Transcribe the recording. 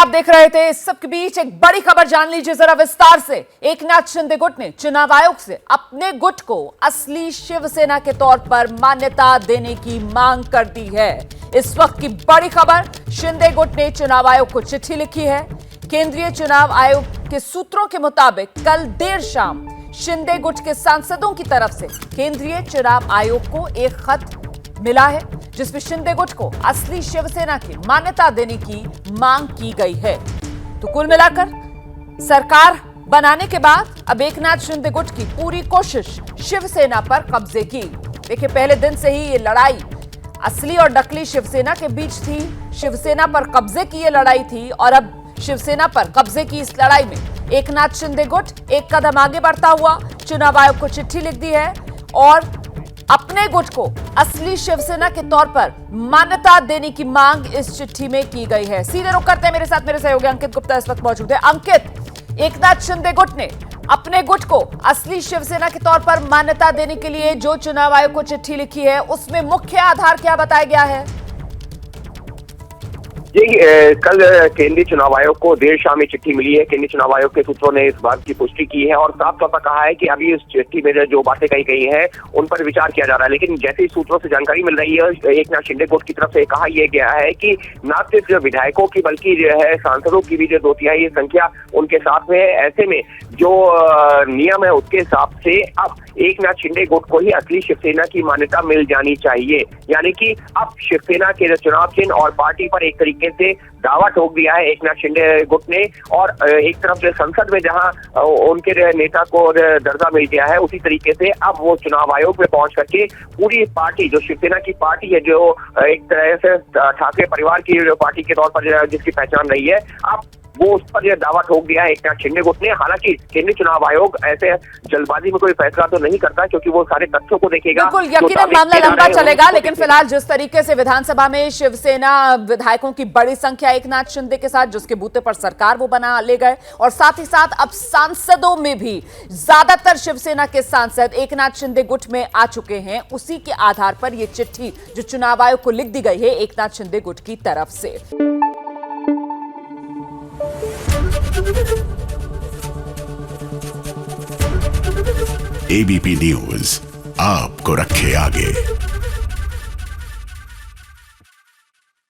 आप देख रहे थे। इस सबके बीच एक बड़ी खबर जान लीजिए जरा विस्तार से। एकनाथ शिंदे गुट ने चुनाव आयोग से अपने गुट को असली शिवसेना के तौर पर मान्यता देने की मांग कर दी है। इस वक्त की बड़ी खबर, शिंदे गुट ने चुनाव आयोग को चिट्ठी लिखी है। केंद्रीय चुनाव आयोग के सूत्रों के मुताबिक कल देर शाम शिंदे गुट के सांसदों की तरफ से केंद्रीय चुनाव आयोग को एक खत मिला है जिसमें शिंदे गुट को असली शिवसेना की मान्यता देने की मांग की गई है। तो कुल मिलाकर सरकार बनाने के बाद अब एकनाथ शिंदे गुट की पूरी कोशिश शिवसेना पर कब्जे की। देखिए, पहले दिन से ही ये लड़ाई असली और नकली शिवसेना के बीच थी। शिवसेना पर कब्जे की ये लड़ाई थी और अब शिवसेना पर कब्जे की इस लड़ाई में एकनाथ शिंदे गुट एक कदम आगे बढ़ता हुआ चुनाव आयोग को चिट्ठी लिख दी है और अपने गुट को असली शिवसेना के तौर पर मान्यता देने की मांग इस चिट्ठी में की गई है। सीधे रुक करते हैं, मेरे साथ मेरे सहयोगी अंकित गुप्ता इस वक्त मौजूद है। अंकित, एकनाथ शिंदे गुट ने अपने गुट को असली शिवसेना के तौर पर मान्यता देने के लिए जो चुनाव आयोग को चिट्ठी लिखी है उसमें मुख्य आधार क्या बताया गया है? जी, कल केंद्रीय चुनाव आयोग को देर शाम में चिट्ठी मिली है। केंद्रीय चुनाव आयोग के सूत्रों ने इस बात की पुष्टि की है और साफ तौर पर कहा है कि अभी इस चिट्ठी में जो बातें कही गई हैं उन पर विचार किया जा रहा है। लेकिन जैसे ही सूत्रों से जानकारी मिल रही है, एकनाथ शिंदे गुट की तरफ से कहा यह गया है कि न सिर्फ विधायकों की बल्कि जो है सांसदों की भी जो 2/3 संख्या उनके साथ में है। ऐसे में जो नियम है उसके हिसाब से अब एकनाथ शिंदे गुट को ही असली शिवसेना की मान्यता मिल जानी चाहिए। यानी कि अब शिवसेना के चुनाव चिन्ह और पार्टी पर एक तरीके से दावा ठोक दिया है एकनाथ शिंदे गुट ने। और एक तरफ जो संसद में जहां उनके नेता को दर्जा मिल गया है, उसी तरीके से अब वो चुनाव आयोग में पहुंच करके पूरी पार्टी जो शिवसेना की पार्टी है, जो एक तरह से ठाकरे परिवार की जो पार्टी के तौर पर जिसकी पहचान रही है, अब वो उस पर यह दावा ठोक दिया है एकनाथ शिंदे गुट ने। हालांकि केंद्रीय चुनाव आयोग ऐसे जल्दबाजी में कोई फैसला तो नहीं करता क्योंकि वो सारे तथ्यों को देखेगा। बिल्कुल, यकीनन मामला लंबा चलेगा, लेकिन फिलहाल जिस तरीके से विधानसभा में शिवसेना विधायकों की बड़ी संख्या एकनाथ शिंदे के साथ जिसके बूते पर सरकार वो बना ले गए और साथ ही साथ अब सांसदों में भी ज्यादातर शिवसेना के सांसद एकनाथ शिंदे गुट में आ चुके हैं, उसी के आधार पर यह चिट्ठी जो चुनाव आयोग को लिख दी गई है एकनाथ शिंदे गुट की तरफ से। एबीपी न्यूज आपको रखे आगे।